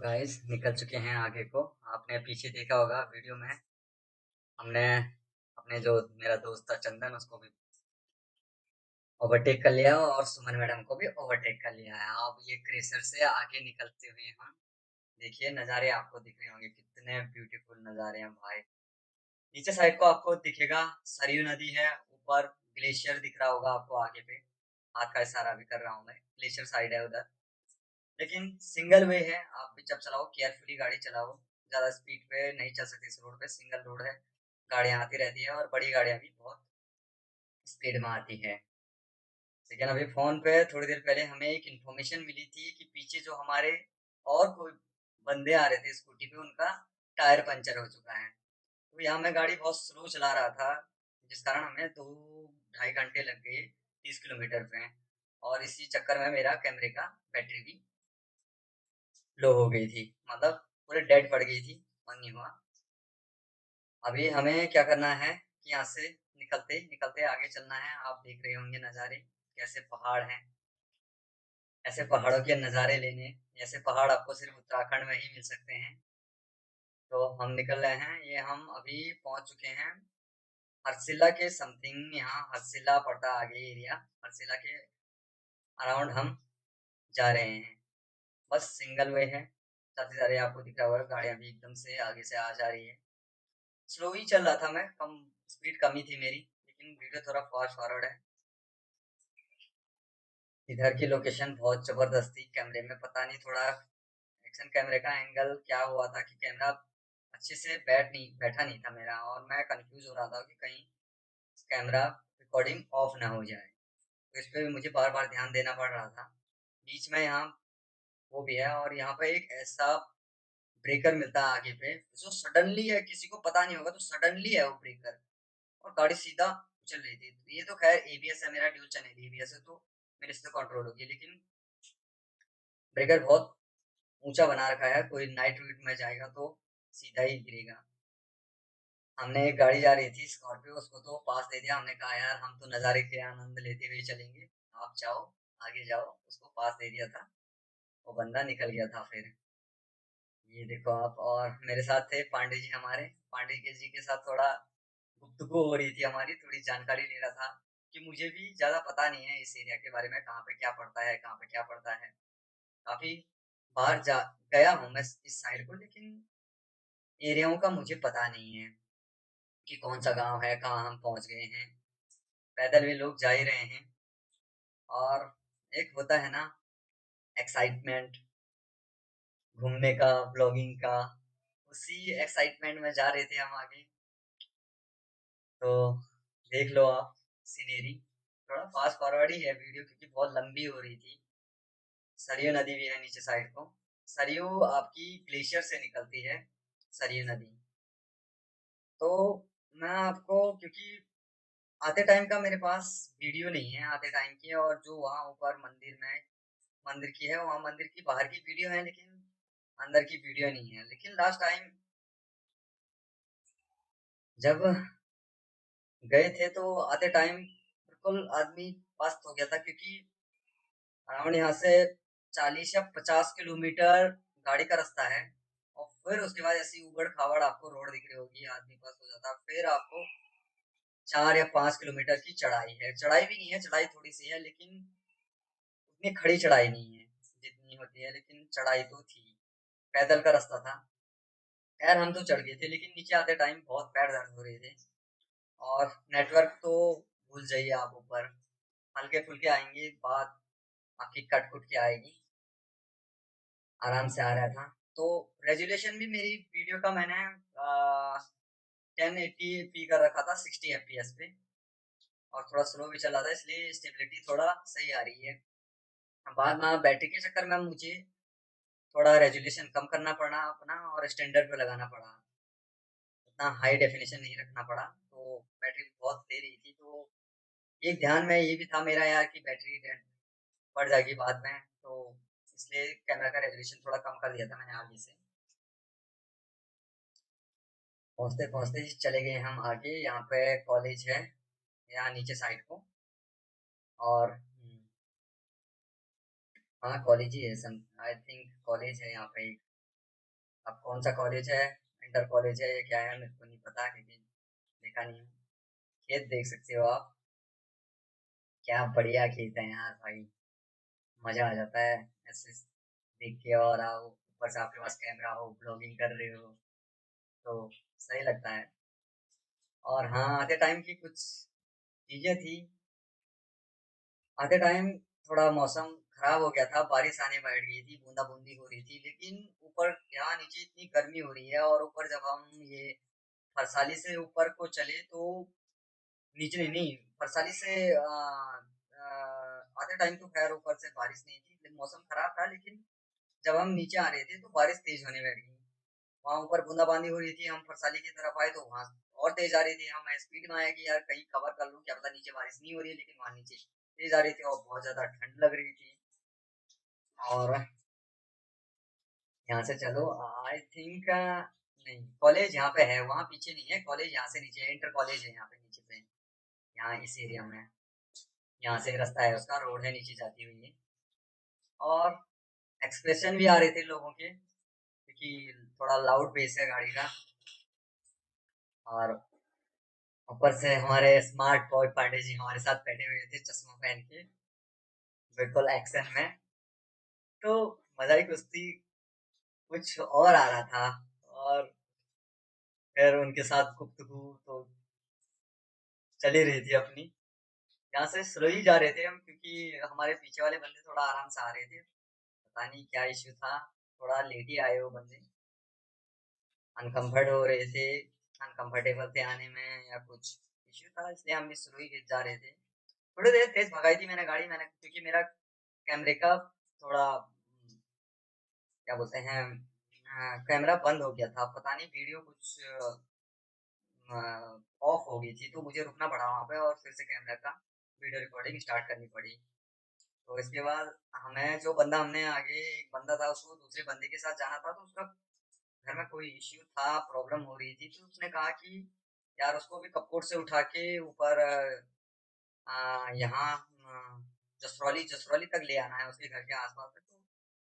Guys निकल चुके हैं आगे को। आपने पीछे देखा होगा वीडियो में। हमने अपने जो मेरा दोस्त था चंदन उसको भी ओवरटेक कर लिया और सुमन मैडम को भी ओवरटेक कर लिया है। अब ये क्रेसर से आगे निकलते हुए हम देखिए नज़ारे आपको दिख रहे होंगे, कितने ब्यूटीफुल नज़ारे हैं भाई। नीचे साइड को आपको दिखेगा सरयू नदी है, ऊपर ग्लेशियर दिख रहा होगा आपको आगे पे। हाथ का इशारा भी कर रहा हूँ मैं, ग्लेशियर साइड है उधर। लेकिन सिंगल वे है, आप भी जब चलाओ केयरफुली गाड़ी चलाओ। ज़्यादा स्पीड पे नहीं चल सकते इस रोड पे, सिंगल रोड है। गाड़ियाँ आती रहती है और बड़ी गाड़ियाँ भी बहुत स्पीड में आती है। लेकिन अभी फ़ोन पे थोड़ी देर पहले हमें एक इन्फॉर्मेशन मिली थी कि पीछे जो हमारे और कोई बंदे आ रहे थे स्कूटी पे, उनका टायर पंचर हो चुका है। तो यहाँ मैं गाड़ी बहुत स्लो चला रहा था, जिस कारण हमें 2 ढाई घंटे लग गए 30 किलोमीटर पे। और इसी चक्कर में मेरा कैमरे का बैटरी भी लो हो गई थी, मतलब पूरे डेड पड़ गई थी, ऑन नहीं हुआ। अभी हमें क्या करना है कि यहाँ से निकलते निकलते आगे चलना है। आप देख रहे होंगे नज़ारे, कैसे पहाड़ हैं। ऐसे पहाड़ों के नज़ारे लेने, ऐसे पहाड़ आपको सिर्फ उत्तराखंड में ही मिल सकते हैं। तो हम निकल रहे हैं, ये हम अभी पहुंच चुके हैं हरसिला के समथिंग। यहाँ हरसिला पड़ता है आगे एरिया, हरसिला के अराउंड हम जा रहे हैं। बस सिंगल वे है, काफी सारे आपको दिख रहा होगा, गाड़ियां भी एकदम से आगे से आ जा रही है। स्लो ही चल रहा था मैं, कम स्पीड कम ही थी मेरी, लेकिन वीडियो थोड़ा फास्ट फॉरवर्ड है। इधर की लोकेशन बहुत जबरदस्त थी, कैमरे में पता नहीं थोड़ा एक्शन कैमरे का एंगल क्या हुआ था कि कैमरा अच्छे से बैठा नहीं था मेरा, और मैं कंफ्यूज हो रहा था कि कहीं कैमरा रिकॉर्डिंग ऑफ ना हो जाए। तो इस पे भी मुझे बार बार ध्यान देना पड़ रहा था। बीच में यहाँ वो भी है, और यहाँ पे एक ऐसा ब्रेकर मिलता है आगे पे जो सडनली है, किसी को पता नहीं होगा तो सडनली है वो ब्रेकर, और गाड़ी सीधा चल रही थी। ये तो खैर एबीएस है मेरा, ड्यूल चैनल एबीएस है, तो मेरे से कंट्रोल होगी। लेकिन ब्रेकर बहुत ऊंचा बना रखा है, कोई नाइट रूट में जाएगा तो सीधा ही गिरेगा। हमने एक गाड़ी जा रही थी स्कॉर्पियो, उसको तो पास दे दिया। हमने कहा यार हम तो नज़ारे के आनंद लेते हुए चलेंगे, आप जाओ आगे जाओ। उसको पास दे दिया था, वो बंदा निकल गया था फिर। ये देखो आप, और मेरे साथ थे पांडे जी हमारे। पांडे के जी के साथ थोड़ा गुफ्तगू हो रही थी हमारी, थोड़ी जानकारी ले रहा था कि मुझे भी ज़्यादा पता नहीं है इस एरिया के बारे में, कहाँ पे क्या पड़ता है, कहाँ पे क्या पड़ता है। काफ़ी बार जा गया हूँ मैं इस साइड को, लेकिन एरियाओं का मुझे पता नहीं है कि कौन सा गांव है, कहाँ हम पहुँच गए हैं। पैदल भी लोग जा ही रहे हैं, और एक होता है ना एक्साइटमेंट घूमने का, ब्लॉगिंग का, उसी एक्साइटमेंट में जा रहे थे हम आगे। तो देख लो आप सीनरी, थोड़ा फास्ट फॉरवर्ड ही है वीडियो क्योंकि बहुत लंबी हो रही थी। सरयू नदी भी है नीचे साइड को। सरयू आपकी ग्लेशियर से निकलती है, सरयू नदी। तो मैं आपको, क्योंकि आते टाइम का मेरे पास वीडियो नहीं है आते टाइम की, और जो वहाँ ऊपर मंदिर में मंदिर की है, वहाँ मंदिर की बाहर की वीडियो है, लेकिन अंदर की वीडियो नहीं है। लेकिन लास्ट टाइम जब गए थे तो आते टाइम बिल्कुल आदमी पस्त हो गया था, क्योंकि अराउंड यहाँ से 40 या 50 किलोमीटर गाड़ी का रास्ता है। और फिर उसके बाद ऐसी उबड़ खाबड़ आपको रोड दिख रही होगी, आदमी पस्त हो जाता। फिर आपको 4 या 5 किलोमीटर की चढ़ाई है। चढ़ाई भी नहीं है, चढ़ाई थोड़ी सी है, लेकिन उतनी खड़ी चढ़ाई नहीं है जितनी होती है, लेकिन चढ़ाई तो थी। पैदल का रास्ता था। खैर हम तो चढ़ गए थे, लेकिन नीचे आते टाइम बहुत पैर दर्द हो रहे थे। और नेटवर्क तो भूल जाइए आप, ऊपर हल्के फुल्के आएंगे, बात आपकी कट कुट के आएगी। आराम से आ रहा था। तो रेजुलेशन भी मेरी वीडियो का मैंने 1080p कर रखा था 60 fps पे, और थोड़ा स्लो भी चला था, इसलिए स्टेबिलिटी थोड़ा सही आ रही है। बाद में बैटरी के चक्कर में मुझे थोड़ा रेजुलेशन कम करना पड़ा अपना, और स्टैंडर्ड पे लगाना पड़ा। उतना हाई डेफिनेशन नहीं रखना पड़ा, तो बैटरी बहुत ले रही थी। तो एक ध्यान में ये भी था मेरा यार कि बैटरी डेड बढ़ जाएगी बाद में, तो इसलिए कैमरा का रेजोल्यूशन थोड़ा कम कर दिया था मैंने आगे से। पहुंचते पहुंचते ही चले गए हम आगे। यहाँ पे कॉलेज है, यहाँ नीचे साइड को। और हाँ कॉलेज ही है, सम आई थिंक कॉलेज है यहाँ पे। अब कौन सा कॉलेज है, इंटर कॉलेज है या क्या है, मेरे को नहीं पता क्योंकि देखा नहीं हूँ। खेत देख सकते हो आप, क्या बढ़िया खेत है यार भाई। मजा आ जाता है ऐसे देख के। और आओ ऊपर से आपके पास कैमरा हो, ब्लॉगिंग कर रहे हो तो सही लगता है। और हाँ, आधे टाइम की कुछ चीजें थी। आधे टाइम थोड़ा मौसम खराब हो गया था, बारिश आने बैठ गई थी, बूंदा बूंदी हो रही थी, लेकिन ऊपर यहाँ नीचे इतनी गर्मी हो रही है। और ऊपर जब हम ये फरसाली से ऊपर को चले तो नीचे नहीं, नहीं फरसाली से आधे टाइम तो खैर ऊपर से बारिश नहीं थी, लेकिन मौसम खराब था। लेकिन जब हम नीचे आ रहे थे तो बारिश तेज होने बैठ गई। वहां ऊपर बूंदाबांदी हो रही थी, हम फरसाली की तरफ आए तो वहां और तेज आ रही थी। हम स्पीड में आए कि यार कहीं कवर कर लूं, क्या पता नीचे बारिश नहीं हो रही है, लेकिन वहां नीचे तेज आ रही थी और बहुत ज्यादा ठंड लग रही थी। और यहाँ से चलो, आई थिंक नहीं, कॉलेज यहाँ पे है, वहाँ पीछे नहीं है कॉलेज, यहाँ से नीचे है, इंटर कॉलेज है यहाँ पे नीचे पे, यहाँ इस एरिया में। यहाँ से रास्ता है उसका, रोड है नीचे जाती हुई है। और एक्सप्रेशन भी आ रहे थे लोगों के, क्योंकि थोड़ा लाउड बेस है गाड़ी का। और ऊपर से हमारे स्मार्ट बॉय पांडे जी हमारे साथ बैठे हुए थे चश्मा पहन के, बिल्कुल एक्शन में। तो मजा ही कुछ थी, कुछ और आ रहा था। और फिर उनके साथ गुफ्तगू तो चल ही रही थी अपनी। यहाँ से स्लो ही जा रहे थे हम, क्योंकि हमारे पीछे वाले बंदे थोड़ा आराम से आ रहे थे। पता नहीं क्या इश्यू था, थोड़ा लेट ही आए वो बंदे, अनकंफर्ट हो रहे थे, अनकंफर्टेबल थे आने में या कुछ इश्यू था, इसलिए हम भी स्लो ही जा रहे थे। थोड़ी देर तेज भगाई थी मैंने गाड़ी, मैंने क्योंकि मेरा कैमरे का थोड़ा क्या बोलते हैं, कैमरा बंद हो गया था, पता नहीं वीडियो कुछ ऑफ हो गई थी, तो मुझे रुकना पड़ा वहां पे और फिर से कैमरा का वीडियो रिकॉर्डिंग स्टार्ट करनी पड़ी। तो इसके बाद हमें जो बंदा, हमने आगे एक बंदा था, उसको दूसरे बंदे के साथ जाना था, तो उसका घर में कोई इश्यू था, प्रॉब्लम हो रही थी, तो उसने कहा कि यार उसको भी कपकोट से उठा के ऊपर यहाँ जसरौली जसरौली तक ले आना है उसके घर के आसपास तक। तो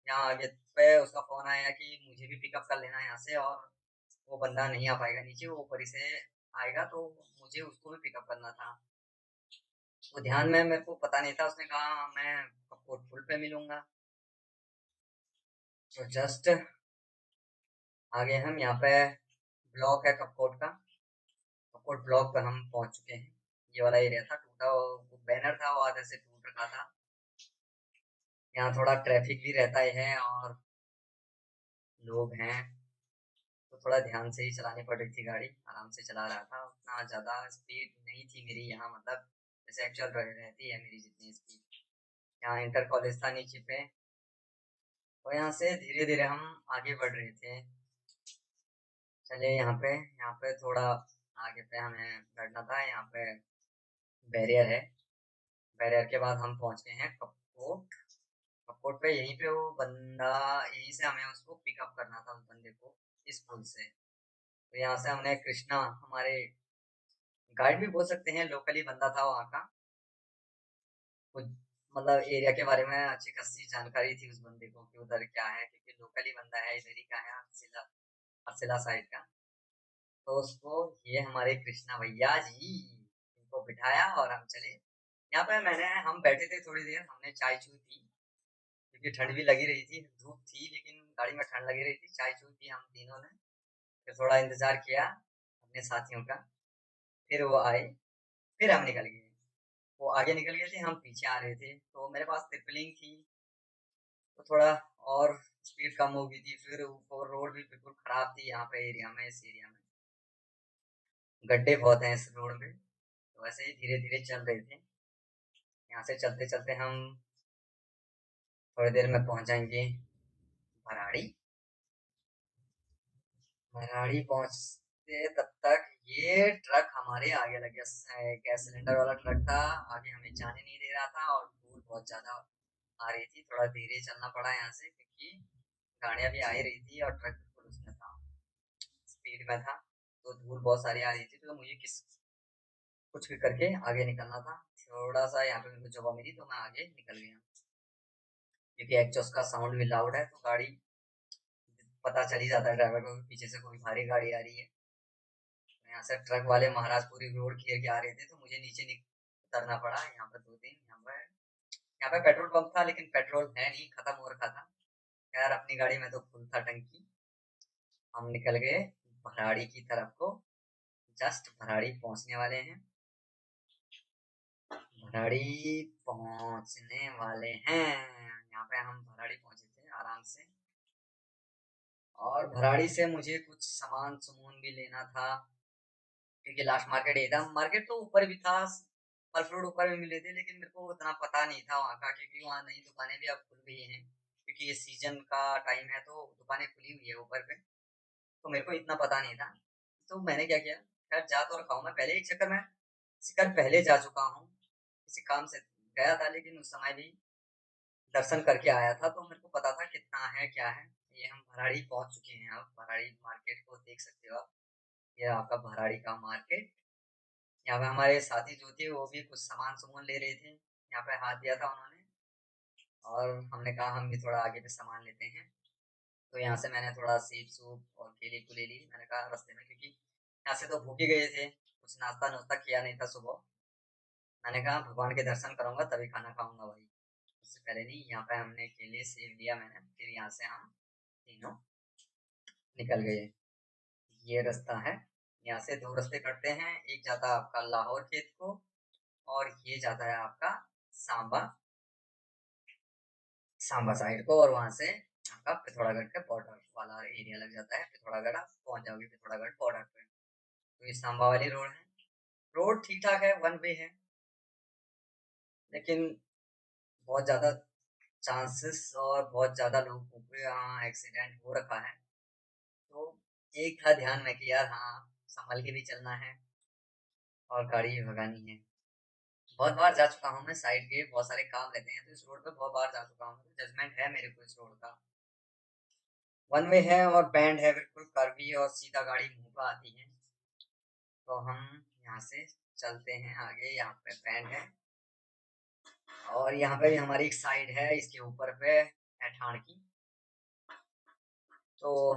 यहाँ आगे पे उसका फोन आया कि मुझे भी पिकअप कर लेना है यहाँ से, और वो बंदा नहीं आ पाएगा नीचे, वो ऊपर ही से आएगा, तो मुझे उसको भी पिकअप करना था। वो ध्यान में मेरे को पता नहीं था, उसने कहा मैं कपकोट पुल पे मिलूंगा। तो जस्ट आगे हम यहाँ पे ब्लॉक है कपकोट का, कपकोट ब्लॉक पे हम पहुंच चुके हैं। ये वाला एरिया था, टूटा बैनर था वो आधे से टूट रखा था। यहाँ थोड़ा ट्रैफिक भी रहता ही है और लोग हैं, तो थोड़ा ध्यान से ही चलानी पड़ रही थी गाड़ी, आराम से चला रहा था, उतना ज़्यादा स्पीड नहीं थी मेरी यहाँ, मतलब जैसे एक्चुअल रहती है मेरी जितनी स्पीड। यहाँ इंटर कॉलेज था नीचे पे, तो यहाँ से धीरे धीरे हम आगे बढ़ रहे थे। चलिए यहाँ पे थोड़ा आगे पे हमें बढ़ना था, यहाँ पे बैरियर है। बैरियर के बाद हम पहुँच गए हैं कपकोट। कपकोट पे यहीं पे वो बंदा, यहीं से हमें उसको पिकअप करना था, उस बंदे को इस पुल से। तो यहाँ से हमने कृष्णा, हमारे गाइड भी बोल सकते हैं, लोकली बंदा था वहाँ का, कुछ मतलब एरिया के बारे में अच्छी खासी जानकारी थी उस बंदे को कि उधर क्या है, क्योंकि लोकली बंदा है, इधर ही का है, अरसिला, अरसिला साइड का। तो उसको, ये हमारे कृष्णा भैया जी, इनको बिठाया और हम चले। यहाँ पे हम बैठे थे थोड़ी देर, हमने चाय चू पी, क्योंकि ठंड भी लगी रही थी, धूप थी लेकिन गाड़ी में ठंड लगी रही थी, चाय चू पी हम तीनों ने। फिर थोड़ा इंतजार किया अपने साथियों का, फिर वो आए, फिर हम निकल गए। वो आगे निकल गए थे, हम पीछे आ रहे थे, तो मेरे पास ट्रिपलिंग थी, तो थोड़ा और स्पीड कम हो गई थी। फिर ऊपर रोड भी बिल्कुल खराब थी यहाँ पे एरिया में, इस एरिया में गड्ढे बहुत हैं इस रोड में। तो वैसे ही धीरे धीरे चल रहे थे। यहाँ से चलते चलते हम थोड़ी देर में पहुंच जाएंगे भराड़ी। भराड़ी पहुंचते तब तक ये ट्रक हमारे आगे लग गया, गैस सिलेंडर वाला ट्रक था, आगे हमें जाने नहीं दे रहा था, और धूल बहुत ज्यादा आ रही थी, थोड़ा धीरे चलना पड़ा यहाँ से, क्योंकि गाड़ियां भी आ ही रही थी और ट्रक बिल्कुल उसमें था, स्पीड में था, तो धूल बहुत सारी आ रही थी, तो मुझे कुछ भी करके आगे निकलना था। थोड़ा सा यहाँ पे मेरे को जगह मिली तो मैं आगे निकल गया, क्योंकि एग्जॉस्ट का साउंड भी लाउड है, तो गाड़ी पता चल ही जाता है ड्राइवर को कि पीछे से कोई भारी गाड़ी आ रही है। तो यहाँ से ट्रक वाले महाराज पूरी रोड घेर के आ रहे थे, तो मुझे नीचे उतरना पड़ा। यहाँ पर दो तीन यहाँ पे पेट्रोल पंप था, लेकिन पेट्रोल है नहीं, खत्म हो रखा था। यार अपनी गाड़ी में तो फुल था टंकी। हम निकल गए भराड़ी की तरफ को। जस्ट भराड़ी पहुंचने वाले हैं। भराड़ी पहुंचने वाले हैं। यहाँ पे हम भराड़ी पहुंचे थे आराम से। और भराड़ी से मुझे कुछ सामान सुमून भी लेना था, क्योंकि लास्ट मार्केट ये था। मार्केट तो ऊपर भी था, फल फ्रूट ऊपर भी मिले थे, लेकिन मेरे को उतना पता नहीं था वहाँ का, क्योंकि वहाँ नई दुकानें भी अब खुल गई हैं। क्योंकि ये सीजन का टाइम है, तो दुकानें खुली हुई है ऊपर पे। तो मेरे को इतना पता नहीं था। तो मैंने क्या किया, खैर जा तो रखा हूँ मैं, पहले एक चक्कर में शिखर पहले जा चुका हूँ, किसी काम से गया था, लेकिन उस समय भी दर्शन करके आया था, तो मेरे को पता था कितना है क्या है। ये हम भराड़ी पहुंच चुके हैं। अब भराड़ी मार्केट को देख सकते हो आप। ये आपका भराड़ी का मार्केट। यहाँ पे हमारे साथी जो थे वो भी कुछ सामान सुमून ले रहे थे, यहाँ पे हाथ दिया था उन्होंने। और हमने कहा हम भी थोड़ा आगे पे सामान लेते हैं। तो यहाँ से मैंने थोड़ा सेब सूप और केले को ले ली। मैंने कहा रास्ते में, क्योंकि यहाँ से तो भूखे गए थे, कुछ नाश्ता नुश्ता किया नहीं था सुबह। मैंने कहा भगवान के दर्शन करूंगा तभी खाना खाऊंगा भाई, उससे पहले नहीं। यहाँ पे हमने केले सेब लिया मैंने, फिर यहाँ से हम तीनों निकल गए। ये रास्ता है। यहाँ से दो रास्ते कटते हैं, एक जाता है आपका लाहौर खेत को, और ये जाता है आपका सांबा सांबा साइड को। और वहां से आपका पिथौरागढ़ का बॉर्डर वाला एरिया लग जाता है। पिथौरागढ़ आप पहुंच जाओगे पिथौरागढ़ बॉर्डर पे। तो ये सांबा वाली रोड है। रोड ठीक ठाक है, वन वे है, लेकिन बहुत ज्यादा चांसेस और बहुत ज्यादा लोगों को यहाँ एक्सीडेंट हो रखा है। तो एक था ध्यान में कि यार हाँ, संभल के भी चलना है और गाड़ी भी भगानी है। बहुत बार जा चुका हूँ मैं साइड के, बहुत सारे काम रहते हैं, तो इस रोड पे बहुत बार जा चुका हूँ, जजमेंट है मेरे को इस रोड का। वन वे है और बैंड है बिल्कुल, कर्वी और सीधा गाड़ी मुंह पे आती है। तो हम यहाँ से चलते हैं आगे। यहाँ पे बैंड है, और यहाँ पे भी हमारी एक साइड है, इसके ऊपर पे है ठाण की। तो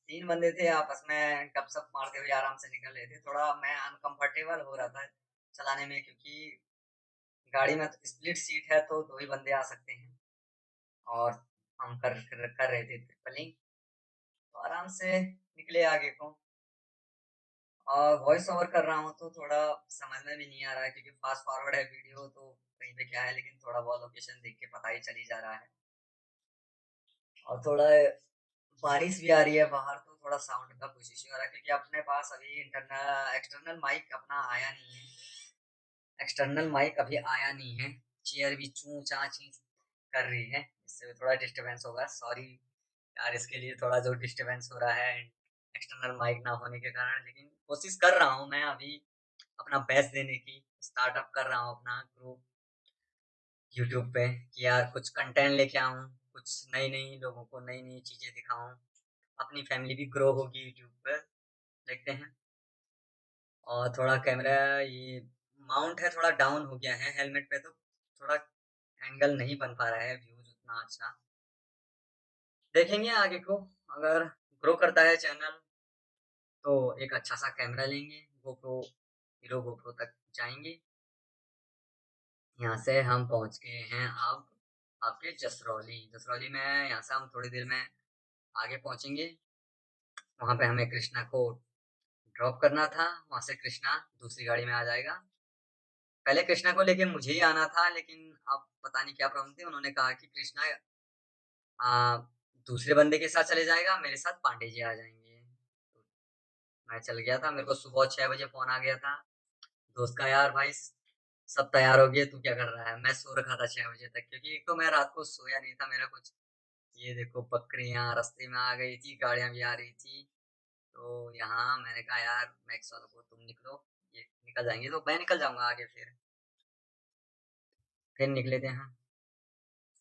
तीन बंदे थे, आपस में गपशप मारते हुए आराम से निकल रहे थे। थोड़ा मैं अनकंफर्टेबल हो रहा था चलाने में, क्योंकि गाड़ी में तो स्प्लिट सीट है, तो दो ही बंदे आ सकते हैं। और हम कर रहे थे ट्रिपलिंग, तो आराम से निकले आगे को। और वॉइस ओवर कर रहा हूँ तो थोड़ा समझ में भी नहीं आ रहा है, क्योंकि फास्ट फॉरवर्ड है वीडियो, तो कहीं पे क्या है, लेकिन थोड़ा बहुत लोकेशन देख के पता ही चली जा रहा है। और थोड़ा बारिश भी आ रही है बाहर, तो थोड़ा साउंड का कुछ इश्यू आ रहा है, क्योंकि अपने पास अभी इंटरनल एक्सटर्नल माइक अपना आया नहीं है। एक्सटर्नल माइक अभी आया नहीं है। चेयर भी चू चा ची कर रही है, इससे थोड़ा डिस्टरबेंस होगा, सॉरी यार इसके लिए, थोड़ा जो डिस्टरबेंस हो रहा है एक्सटर्नल माइक ना होने के कारण। लेकिन कोशिश कर रहा हूँ मैं अभी अपना बेस्ट देने की, स्टार्टअप कर रहा हूँ अपना ग्रुप यूट्यूब पे, कि यार कुछ कंटेंट लेके आऊँ, कुछ नई नई लोगों को नई नई चीजें दिखाऊं। अपनी फैमिली भी ग्रो होगी यूट्यूब पर, देखते हैं। और थोड़ा कैमरा ये माउंट है थोड़ा डाउन हो गया है हेलमेट पे, तो थोड़ा एंगल नहीं बन पा रहा है, व्यूज उतना अच्छा। देखेंगे आगे को, अगर ग्रो करता है चैनल तो एक अच्छा सा कैमरा लेंगे, गोप्रो हीरो गोप्रो तक जाएंगे। यहाँ से हम पहुँच गए हैं अब आपके जसरौली। जसरौली में यहाँ से हम थोड़ी देर में आगे पहुँचेंगे। वहाँ पे हमें कृष्णा को ड्रॉप करना था, वहाँ से कृष्णा दूसरी गाड़ी में आ जाएगा। पहले कृष्णा को लेके मुझे ही आना था, लेकिन अब पता नहीं क्या प्रॉब्लम थी, उन्होंने कहा कि कृष्णा आ, दूसरे बंदे के साथ चले जाएगा, मेरे साथ पांडे जी आ जाएंगे। तो मैं चल गया था, मेरे को सुबह 6 बजे फोन आ गया था दोस्त का, यार भाई सब तैयार हो गए, तू क्या कर रहा है। मैं सो रखा था 6 बजे तक, क्योंकि एक तो मैं रात को सोया नहीं था मेरा कुछ। ये देखो बकरियां रास्ते में आ गई थी, गाड़ियां भी आ रही थी। तो यहाँ मैंने कहा यार मैक्स वालों को तुम निकलो, ये निकल जाएंगे तो मैं निकल जाऊंगा आगे। फिर निकले थे हम।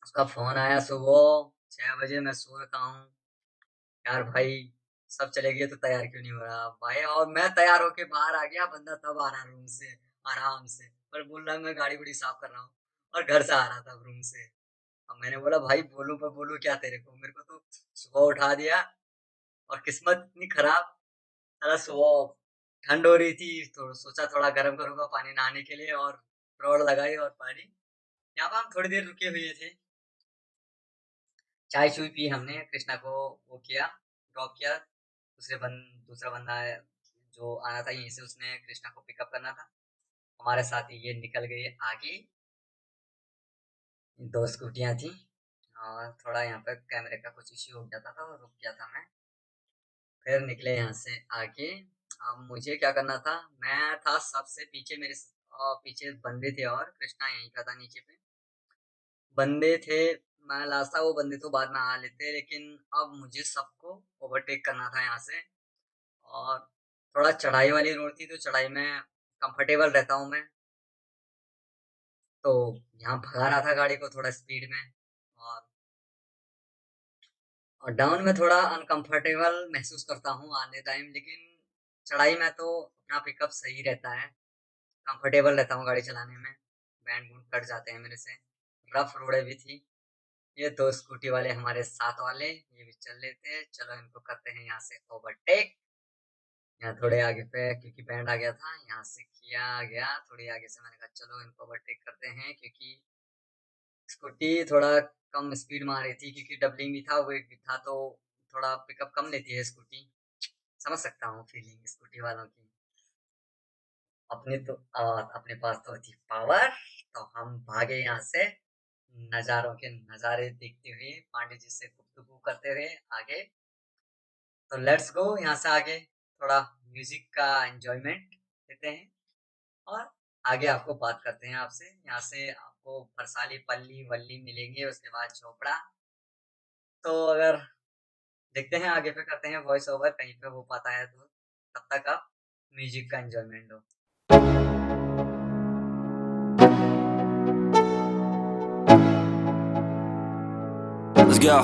उसका फोन आया सुबह 6 बजे, मैं सो रखा हूँ। यार भाई सब चले गए तो तैयार क्यों नहीं हो रहा भाई। और मैं तैयार होके बाहर आ गया, बंदा तब आ रहा रूम से आराम से, पर बोल रहा है मैं गाड़ी गुड़ी साफ कर रहा हूँ, और घर से आ रहा था रूम से। अब मैंने बोला भाई बोलूं पर बोलूं क्या तेरे को, मेरे को तो सुबह उठा दिया, और किस्मत इतनी खराब, साला सुबह ठंड हो रही थी तो सोचा थोड़ा गर्म करूंगा पानी नहाने के लिए, और रॉड लगाई और पानी। यहाँ पर हम थोड़ी देर रुके हुए थे, चाय चुई पी हमने, कृष्णा को वो किया, ड्रॉप किया। दूसरा बंदा है जो आना था यहीं से, उसने कृष्णा को पिकअप करना था। हमारे साथ ही ये निकल गए आगे। दो स्कूटियां थी, और थोड़ा यहाँ पर कैमरे का कुछ इश्यू हो गया था तो रुक गया था मैं। फिर निकले यहाँ से आगे। अब मुझे क्या करना था, मैं था सबसे पीछे, पीछे बंदे थे और कृष्णा यहीं का था नीचे पे। बंदे थे, मैं लास्ट था, वो बंदे तो बाद में आ लेते, लेकिन अब मुझे सबको ओवरटेक करना था यहाँ से। और थोड़ा चढ़ाई वाली रोड थी, तो चढ़ाई में कंफर्टेबल रहता हूँ मैं, तो यहाँ भगा रहा था गाड़ी को थोड़ा स्पीड में। और डाउन में थोड़ा अनकंफर्टेबल महसूस करता हूँ आने टाइम, लेकिन चढ़ाई में तो अपना पिकअप सही रहता है, कंफर्टेबल रहता हूँ गाड़ी चलाने में। बैंड बूंड कट जाते हैं मेरे से। रफ रोडें भी थी। ये दो स्कूटी वाले हमारे साथ वाले, ये भी चल लेते हैं, चलो इनको करते हैं यहाँ से ओवरटेक। यहाँ थोड़े आगे पे क्योंकि बैंड आ गया था, यहाँ से किया गया थोड़ी आगे से, मैंने कहा चलो इनको ओवरटेक करते हैं, क्योंकि स्कूटी थोड़ा कम स्पीड में आ रही थी, क्योंकि डबलिंग भी था, वेट भी था, तो थोड़ा पिकअप कम लेती है स्कूटी। समझ सकता हूँ फीलिंग स्कूटी वालों की। अपने पास तो थी पावर, तो हम भागे यहाँ से नजारों के नजारे देखते हुए, पांडे जी से गुफ्तगू करते हुए आगे। तो लेट्स गो यहाँ से आगे, थोड़ा म्यूजिक का एंजॉयमेंट लेते हैं, और आगे आपको बात करते हैं आपसे। यहाँ से आपको बरसाली पल्ली वल्ली मिलेंगे, उसके बाद चोपड़ा। तो अगर देखते हैं आगे पे, करते हैं वॉइस ओवर कहीं पे हो पाता है तो, तब तक आप म्यूजिक का enjoyment low. Let's go.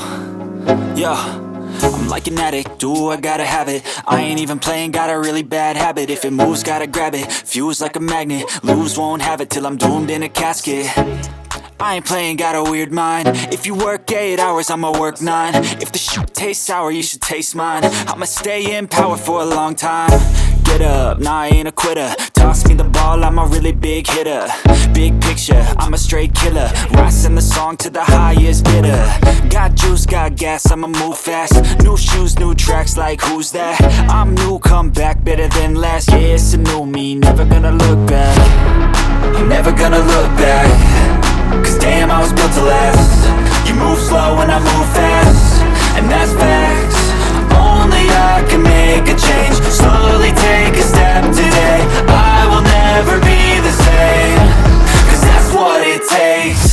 Yo, I'm like an addict, do I gotta have it. I ain't even playing, got a really bad habit. If it moves, gotta grab it, fuse like a magnet. Lose, won't have it till I'm doomed in a casket. I ain't playing, got a weird mind. If you work 8 hours, I'ma work 9. If the shit tastes sour, you should taste mine. I'ma stay in power for a long time. Get up, nah, I ain't a quitter. Toss me the ball, I'm a really big hitter. Big picture, I'm a straight killer. Rising the song to the highest bidder. Got juice, got gas, I'ma move fast. New shoes, new tracks, like who's that? I'm new, come back, better than last. Yeah, it's a new me, never gonna look back. I'm never gonna look back. Cause damn, I was built to last. You move slow and I move fast, and that's facts. Only I can make a change. Slowly take a step today. I will never be the same. Cause that's what it takes.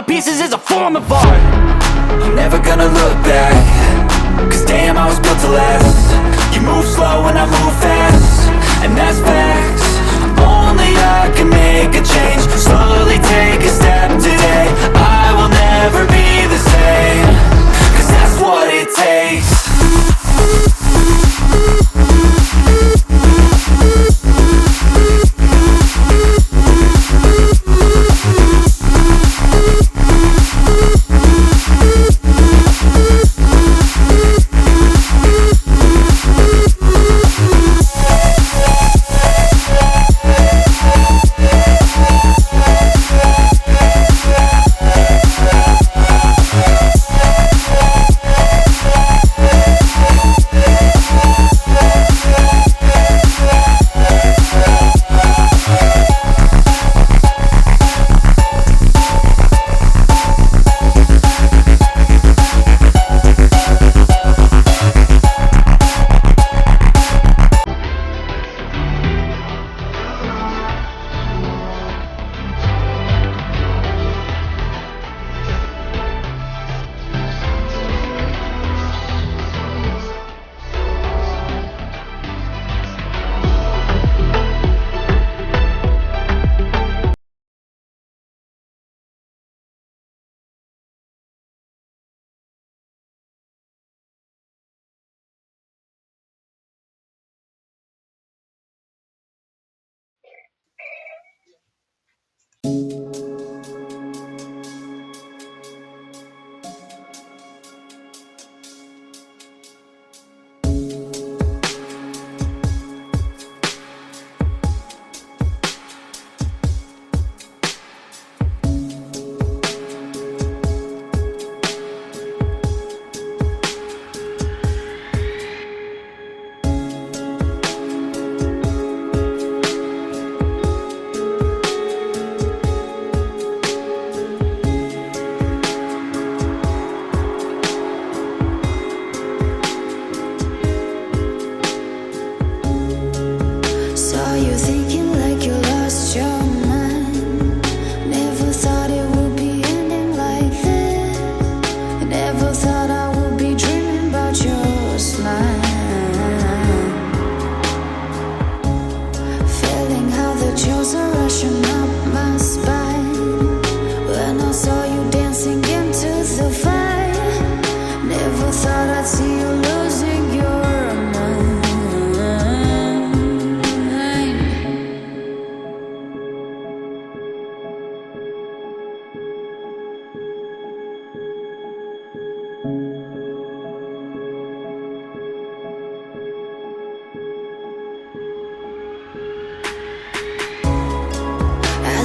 Pieces is a form of art. I'm never gonna look back. Cause damn, I was built to last. You move slow and I move fast, and that's facts. Only I can make a change. Slowly take a step today. I will never be the same. Cause that's what it takes.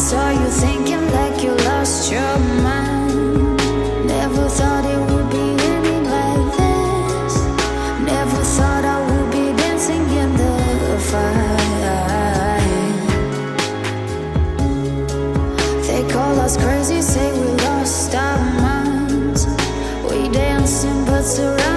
saw you thinking like you lost your mind. Never thought it would be ending like this. Never thought I would be dancing in the fire. They call us crazy, say we lost our minds. We dancing but surrounded